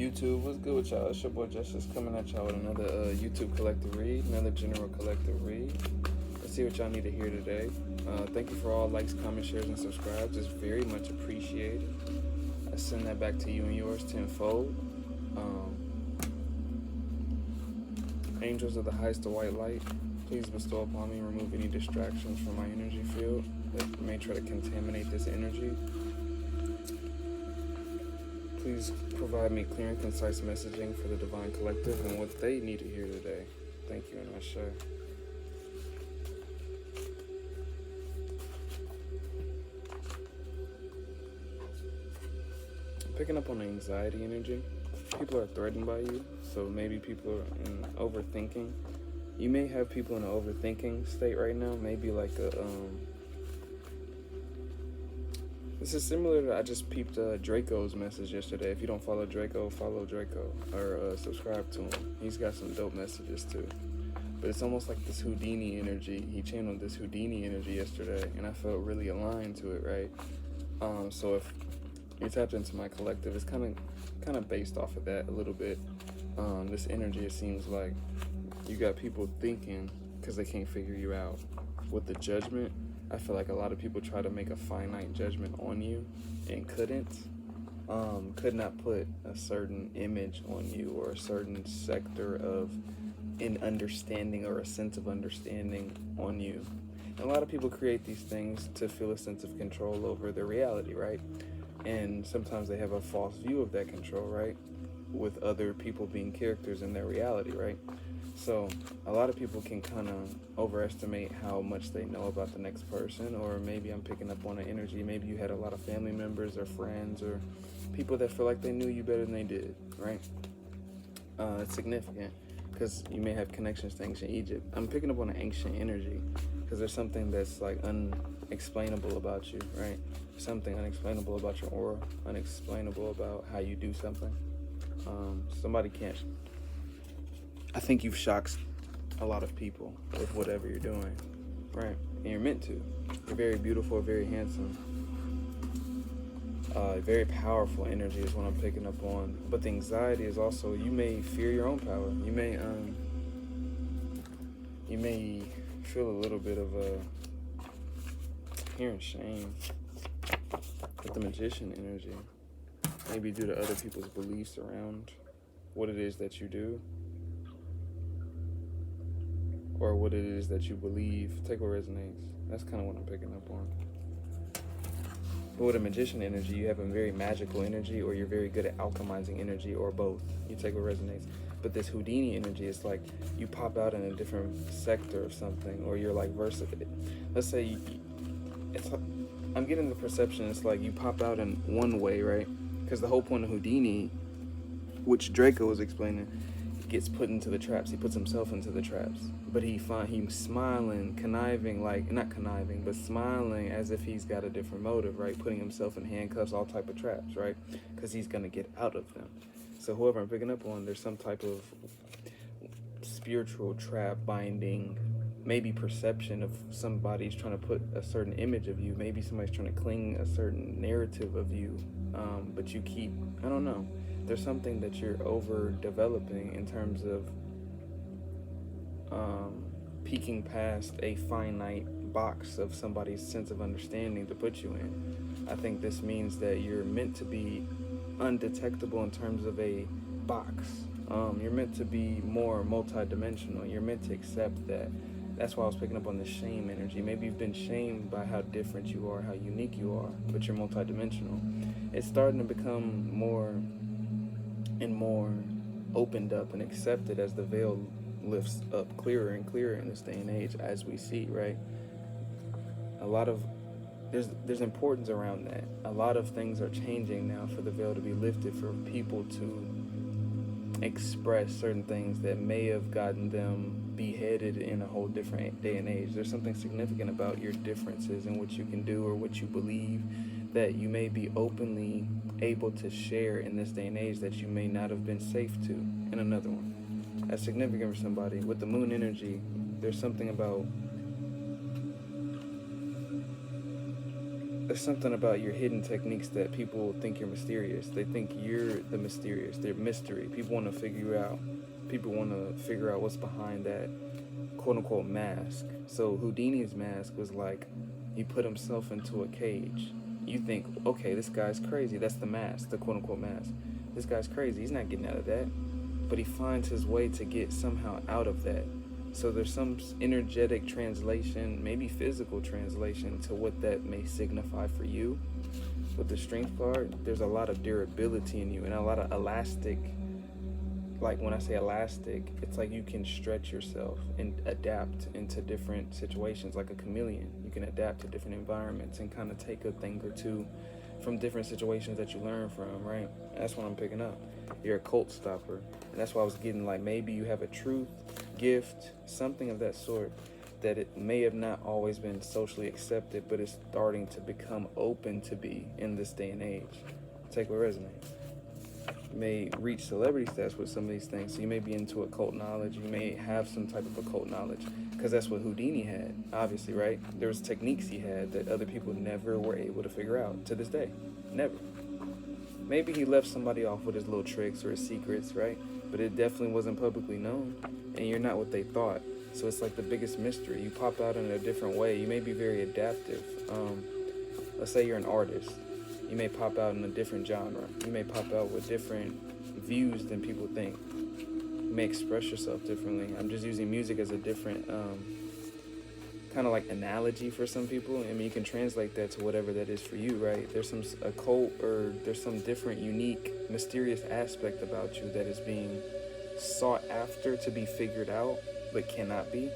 YouTube, what's good with y'all? It's your boy Justice coming at y'all with another YouTube collective read, another general collective read. Let's see what y'all need to hear today. Thank you for all likes, comments, shares, and subscribes. It's very much appreciated. I send that back to you and yours tenfold. Angels of the highest of white light, please bestow upon me and remove any distractions from my energy field that may try to contaminate this energy. Please provide me clear and concise messaging for the Divine Collective and what they need to hear today. Thank you, and Ashe. I'm picking up on the anxiety energy. People are threatened by you, so maybe people are in overthinking. You may have people in an overthinking state right now, maybe like a, this is similar to, I just peeped Draco's message yesterday. If you don't follow Draco, follow Draco, or subscribe to him. He's got some dope messages too. But it's almost like this Houdini energy. He channeled this Houdini energy yesterday, and I felt really aligned to it, right? So if you tapped into my collective, it's kind of based off of that a little bit. This energy, it seems like you got people thinking because they can't figure you out. With the judgment, I feel like a lot of people try to make a finite judgment on you and could not put a certain image on you or a certain sector of an understanding or a sense of understanding on you. And a lot of people create these things to feel a sense of control over their reality, right? And sometimes they have a false view of that control, right? With other people being characters in their reality, right? So a lot of people can kind of overestimate how much they know about the next person, or maybe I'm picking up on an energy. Maybe you had a lot of family members or friends or people that feel like they knew you better than they did, right? It's significant because you may have connections to ancient Egypt. I'm picking up on an ancient energy because there's something that's like unexplainable about you, right? Something unexplainable about your aura, unexplainable about how you do something. Somebody can't. I think you've shocked a lot of people with whatever you're doing, right? And you're meant to. You're very beautiful, very handsome. Very powerful energy is what I'm picking up on. But the anxiety is also, you may fear your own power. You may feel a little bit of hearing shame with the magician energy. Maybe due to other people's beliefs around what it is that you do, or what it is that you believe. Take what resonates. That's kind of what I'm picking up on. But with a magician energy, you have a very magical energy, or you're very good at alchemizing energy, or both. You take what resonates. But this Houdini energy, it's like you pop out in a different sector of something, or you're like versatile. Let's say I'm getting the perception it's like you pop out in one way, right? Because the whole point of Houdini, which Draco was explaining, gets put into the traps. He puts himself into the traps. But he's smiling, conniving, like, not conniving, but smiling as if he's got a different motive, right? Putting himself in handcuffs, all type of traps, right? Because he's going to get out of them. So whoever I'm picking up on, there's some type of spiritual trap binding, maybe perception of somebody's trying to put a certain image of you. Maybe somebody's trying to cling a certain narrative of you. But you keep, I don't know. There's something that you're overdeveloping in terms of peeking past a finite box of somebody's sense of understanding to put you in. I think this means that you're meant to be undetectable in terms of a box. You're meant to be more multidimensional. You're meant to accept that. That's why I was picking up on the shame energy. Maybe you've been shamed by how different you are, how unique you are, but you're multidimensional. It's starting to become more and more opened up and accepted as the veil lifts up clearer and clearer in this day and age, as we see, right? There's importance around that. A lot of things are changing now for the veil to be lifted, for people to express certain things that may have gotten them beheaded in a whole different day and age. There's something significant about your differences and what you can do or what you believe that you may be openly able to share in this day and age that you may not have been safe to in another one. That's significant for somebody. With the moon energy, there's something about there's something about your hidden techniques that people think you're mysterious. They think you're the mysterious. They're mystery. People want to figure you out. People want to figure out what's behind that quote unquote mask. So Houdini's mask was like he put himself into a cage. You think, okay, this guy's crazy. That's the mask, the quote unquote mask. This guy's crazy. He's not getting out of that. But he finds his way to get somehow out of that. So there's some energetic translation, maybe physical translation to what that may signify for you. With the strength card, there's a lot of durability in you and a lot of elastic. Like when I say elastic, it's like you can stretch yourself and adapt into different situations like a chameleon. You can adapt to different environments and kind of take a thing or two from different situations that you learn from, right? That's what I'm picking up. You're a cult stopper. And that's why I was getting like maybe you have a truth, gift, something of that sort that it may have not always been socially accepted, but it's starting to become open to be in this day and age. Take what resonates. You may reach celebrity status with some of these things. So you may be into occult knowledge. You may have some type of occult knowledge because that's what Houdini had, obviously, right? There was techniques he had that other people never were able to figure out to this day. Never. Maybe he left somebody off with his little tricks or his secrets, right? But it definitely wasn't publicly known, and you're not what they thought. So it's like the biggest mystery. You pop out in a different way. You may be very adaptive. Let's say you're an artist. You may pop out in a different genre. You may pop out with different views than people think. You may express yourself differently. I'm just using music as a different kind of like analogy for some people. I mean, you can translate that to whatever that is for you, right? There's some occult or there's some different, unique, mysterious aspect about you that is being sought after to be figured out, but cannot be.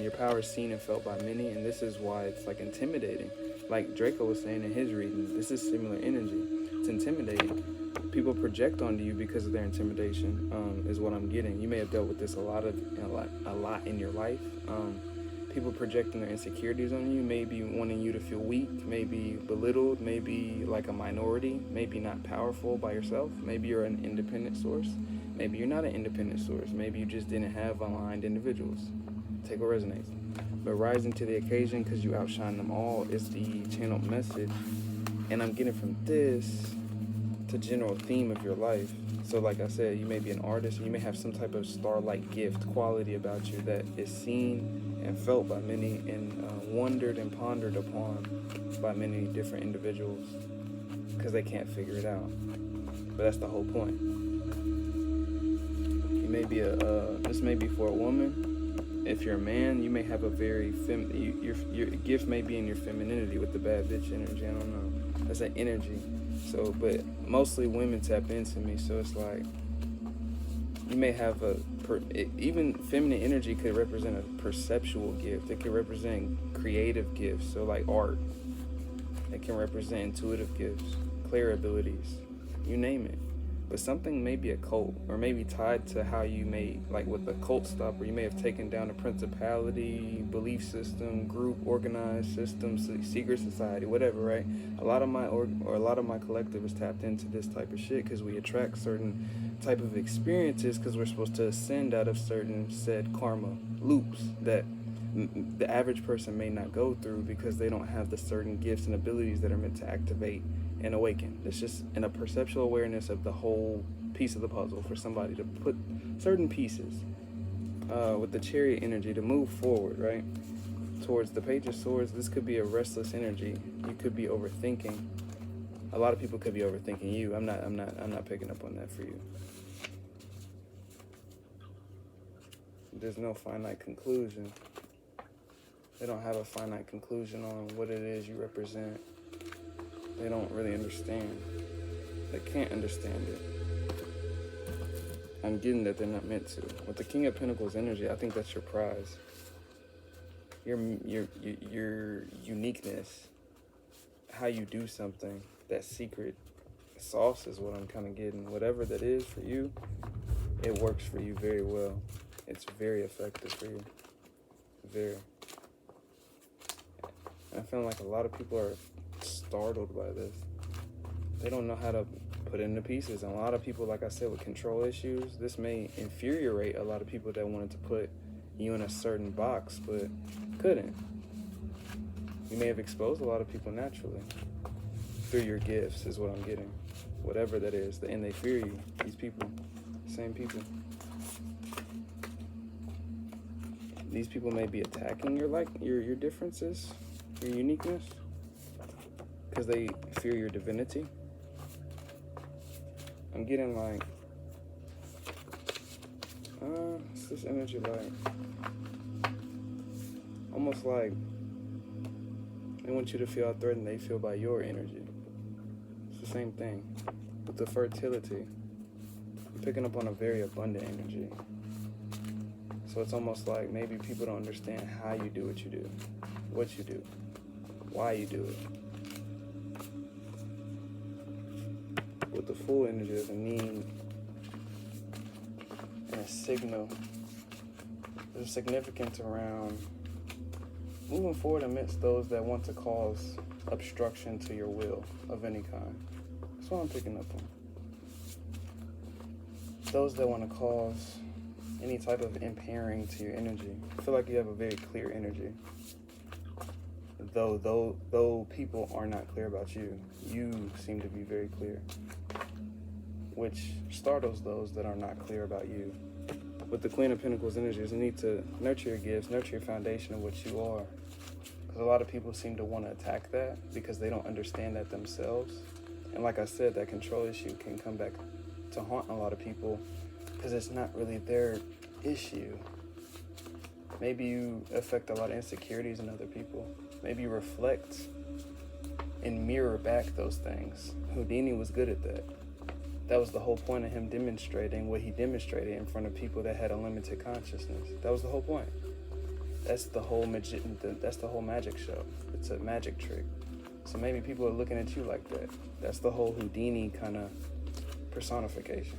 Your power is seen and felt by many, and this is why it's like intimidating. Like Draco was saying in his reading, this is similar energy. It's intimidating. People project onto you because of their intimidation, is what I'm getting. You may have dealt with this a lot in your life. People projecting their insecurities on you, maybe wanting you to feel weak, maybe belittled, maybe like a minority, maybe not powerful by yourself. Maybe you're an independent source. Maybe you're not an independent source. Maybe you just didn't have aligned individuals. Take what resonates. But rising to the occasion because you outshine them all is the channeled message. And I'm getting from this to general theme of your life. So like I said, you may be an artist, or you may have some type of star-like gift quality about you that is seen and felt by many and wondered and pondered upon by many different individuals because they can't figure it out. But that's the whole point. You may be this may be for a woman. If you're a man, you may have a very your gift may be in your femininity with the bad bitch energy. I don't know. That's an energy. So, but mostly women tap into me. So it's like you may have even feminine energy could represent a perceptual gift. It could represent creative gifts. So like art. It can represent intuitive gifts, clear abilities, you name it. But something may be a cult, or maybe tied to how you may, like with the cult stopper, you may have taken down a principality, belief system, group, organized system, secret society, whatever, right? A lot of my collective is tapped into this type of shit because we attract certain type of experiences because we're supposed to ascend out of certain said karma loops that the average person may not go through because they don't have the certain gifts and abilities that are meant to activate and awaken. It's just in a perceptual awareness of the whole piece of the puzzle for somebody to put certain pieces with the chariot energy to move forward, right? Towards the Page of Swords, this could be a restless energy. You could be overthinking. A lot of people could be overthinking you. I'm not picking up on that for you. There's no finite conclusion. They don't have a finite conclusion on what it is you represent. They don't really understand. They can't understand it. I'm getting that they're not meant to. With the King of Pentacles energy, I think that's your prize. Your uniqueness, how you do something, that secret sauce is what I'm kind of getting. Whatever that is for you, it works for you very well. It's very effective for you. Very. I feel like a lot of people are startled by this. They don't know how to put it into pieces. And a lot of people, like I said, with control issues, this may infuriate a lot of people that wanted to put you in a certain box, but couldn't. You may have exposed a lot of people naturally through your gifts, is what I'm getting. Whatever that is, and they fear you. These people, same people. These people may be attacking your differences, your uniqueness, because they fear your divinity. I'm getting like, what's this energy like? Almost like they want you to feel how threatened they feel by your energy. It's the same thing. With the fertility, I'm picking up on a very abundant energy. So it's almost like maybe people don't understand how you do, what you do, why you do it. With the full energy, there's a need and a signal. There's a significance around moving forward amidst those that want to cause obstruction to your will of any kind. That's what I'm picking up on. Those that want to cause any type of impairing to your energy. I feel like you have a very clear energy. Though people are not clear about you, you seem to be very clear, which startles those that are not clear about you. With the Queen of Pentacles energy, you need to nurture your gifts, nurture your foundation of what you are. Because a lot of people seem to want to attack that because they don't understand that themselves. And like I said, that control issue can come back to haunt a lot of people because it's not really their issue. Maybe you affect a lot of insecurities in other people. Maybe you reflect and mirror back those things. Houdini was good at that. That was the whole point of him demonstrating what he demonstrated in front of people that had a limited consciousness. That was the whole point. That's the whole magic show. It's a magic trick. So maybe people are looking at you like that. That's the whole Houdini kind of personification.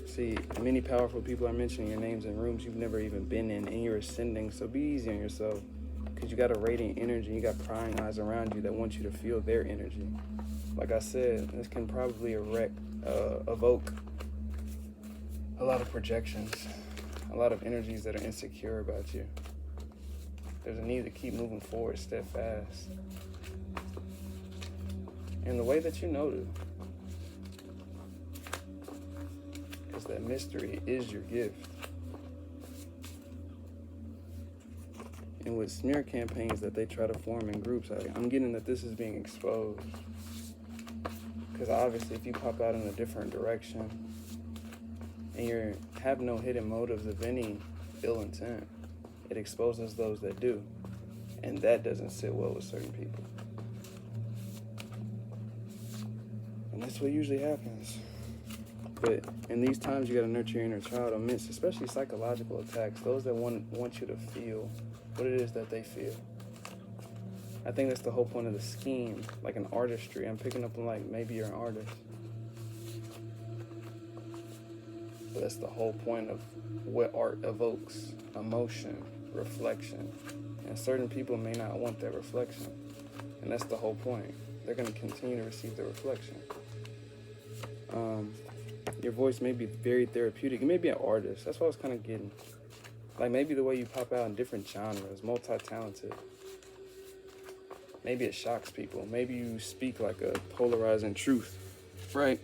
See, many powerful people are mentioning your names in rooms you've never even been in, and you're ascending, so be easy on yourself. Because you got a radiant energy, you got prying eyes around you that want you to feel their energy. Like I said, this can probably evoke a lot of projections, a lot of energies that are insecure about you. There's a need to keep moving forward, steadfast. And the way that you know to is that mystery is your gift. And with smear campaigns that they try to form in groups, I'm getting that this is being exposed. Because obviously if you pop out in a different direction and you have no hidden motives of any ill intent, it exposes those that do. And that doesn't sit well with certain people. And that's what usually happens. But in these times, you got to nurture your inner child amidst, especially psychological attacks, those that want you to feel what it is that they feel. I think that's the whole point of the scheme, like an artistry. I'm picking up on like maybe you're an artist. But that's the whole point of what art evokes: emotion, reflection. And certain people may not want that reflection. And that's the whole point. They're going to continue to receive the reflection. Your voice may be very therapeutic. You may be an artist. That's what I was kind of getting. Like maybe the way you pop out in different genres, multi-talented. Maybe it shocks people. Maybe you speak like a polarizing truth, right?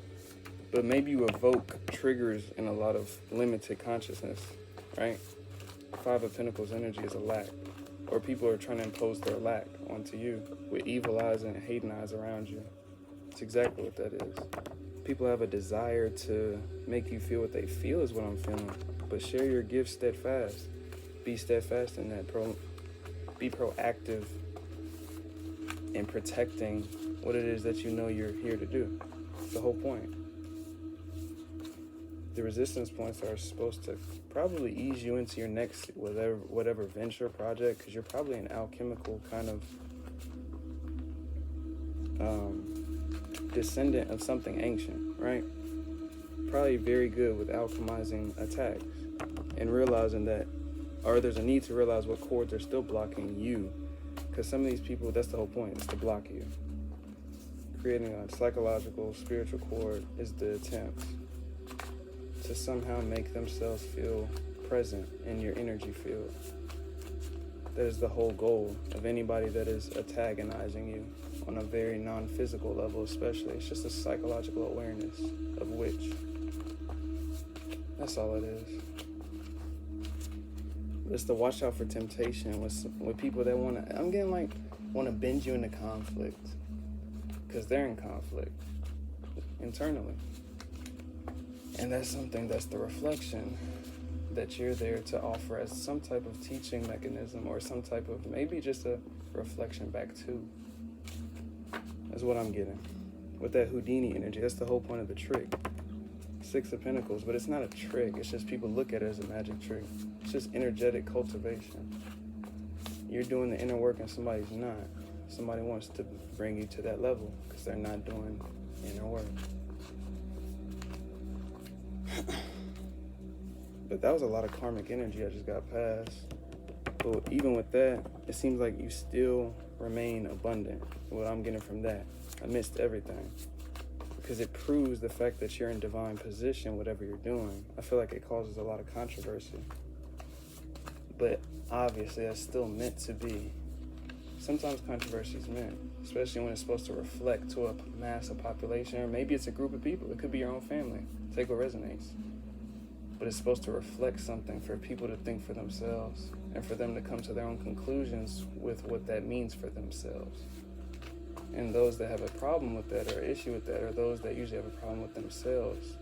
But maybe you evoke triggers in a lot of limited consciousness, right? Five of Pentacles energy is a lack. Or people are trying to impose their lack onto you with evil eyes and hating eyes around you. It's exactly what that is. People have a desire to make you feel what they feel is what I'm feeling. But share your gifts steadfast. Be steadfast in that. Be proactive in protecting what it is that you know you're here to do. It's the whole point. The resistance points are supposed to probably ease you into your next whatever venture project, because you're probably an alchemical kind of descendant of something ancient, right? Probably very good with alchemizing attacks and realizing that, or there's a need to realize what cords are still blocking you, because some of these people, that's the whole point, is to block you. Creating a psychological, spiritual cord is the attempt to somehow make themselves feel present in your energy field. That is the whole goal of anybody that is antagonizing you on a very non-physical level especially. It's just a psychological awareness of which. That's all it is. It's to watch out for temptation with people that want to bend you into conflict, because they're in conflict internally. And that's something that's the reflection that you're there to offer as some type of teaching mechanism, or some type of maybe just a reflection back to. That's what I'm getting with that Houdini energy. That's the whole point of the trick. 6 of Pentacles, but it's not a trick. It's just people look at it as a magic trick. It's just energetic cultivation. You're doing the inner work and somebody's not. Somebody wants to bring you to that level because they're not doing inner work. But that was a lot of karmic energy I just got past. But even with that, it seems like you still remain abundant. What I'm getting from that, amidst everything. Because it proves the fact that you're in divine position, whatever you're doing. I feel like it causes a lot of controversy. But obviously, that's still meant to be. Sometimes controversy is meant, especially when it's supposed to reflect to a massive population, or maybe it's a group of people. It could be your own family. Take what resonates. But it's supposed to reflect something for people to think for themselves and for them to come to their own conclusions with what that means for themselves. And those that have a problem with that or issue with that are those that usually have a problem with themselves.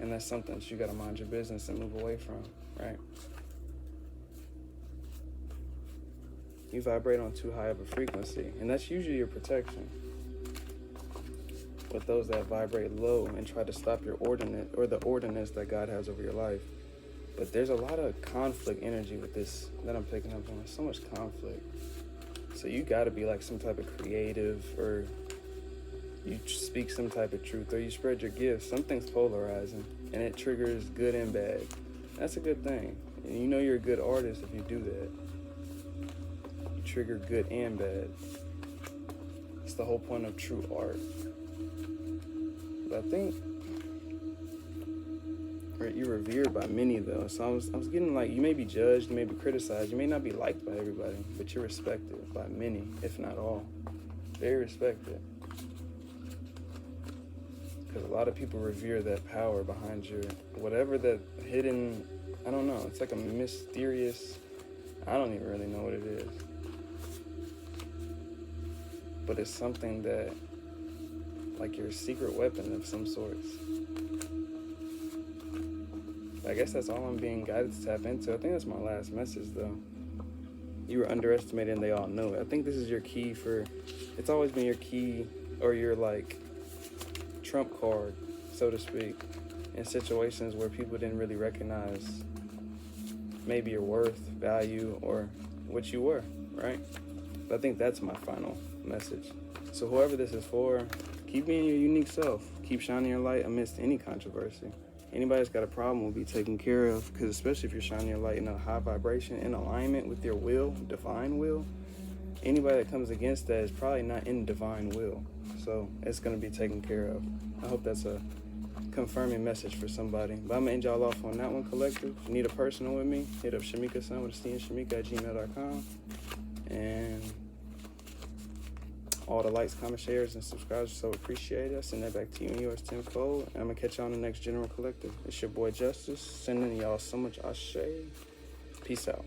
And that's something that you got to mind your business and move away from, right? You vibrate on too high of a frequency, and that's usually your protection. With those that vibrate low and try to stop your ordinate or the ordinance that God has over your life. But there's a lot of conflict energy with this that I'm picking up on. So much conflict. So you got to be like some type of creative, or you speak some type of truth, or you spread your gifts. Something's polarizing, and it triggers good and bad. That's a good thing. And you know you're a good artist if you do that. You trigger good and bad. It's the whole point of true art. But I think you're revered by many, though. So I was getting like, you may be judged, you may be criticized, you may not be liked by everybody, but you're respected by many, if not all. Very respected. Because a lot of people revere that power behind your, whatever that hidden, I don't know, it's like a mysterious, I don't even really know what it is. But it's something that, like your secret weapon of some sorts. I guess that's all I'm being guided to tap into. I think that's my last message, though. You were underestimated and they all know it. I think this is your key it's always been your key, or your like trump card, so to speak, in situations where people didn't really recognize maybe your worth, value, or what you were, right? But I think that's my final message. So whoever this is for, keep being your unique self. Keep shining your light amidst any controversy. Anybody that's got a problem will be taken care of, because especially if you're shining your light in a high vibration, in alignment with your will, divine will, anybody that comes against that is probably not in divine will. So it's going to be taken care of. I hope that's a confirming message for somebody. But I'm going to end y'all off on that one, collective. If you need a personal with me, hit up Shamika-san with a C and Shamika@gmail.com. And all the likes, comments, shares, and subscribes are so appreciated. I send that back to you and yours tenfold. And I'm going to catch y'all on the next General Collective. It's your boy Justice, sending y'all so much ashe. Peace out.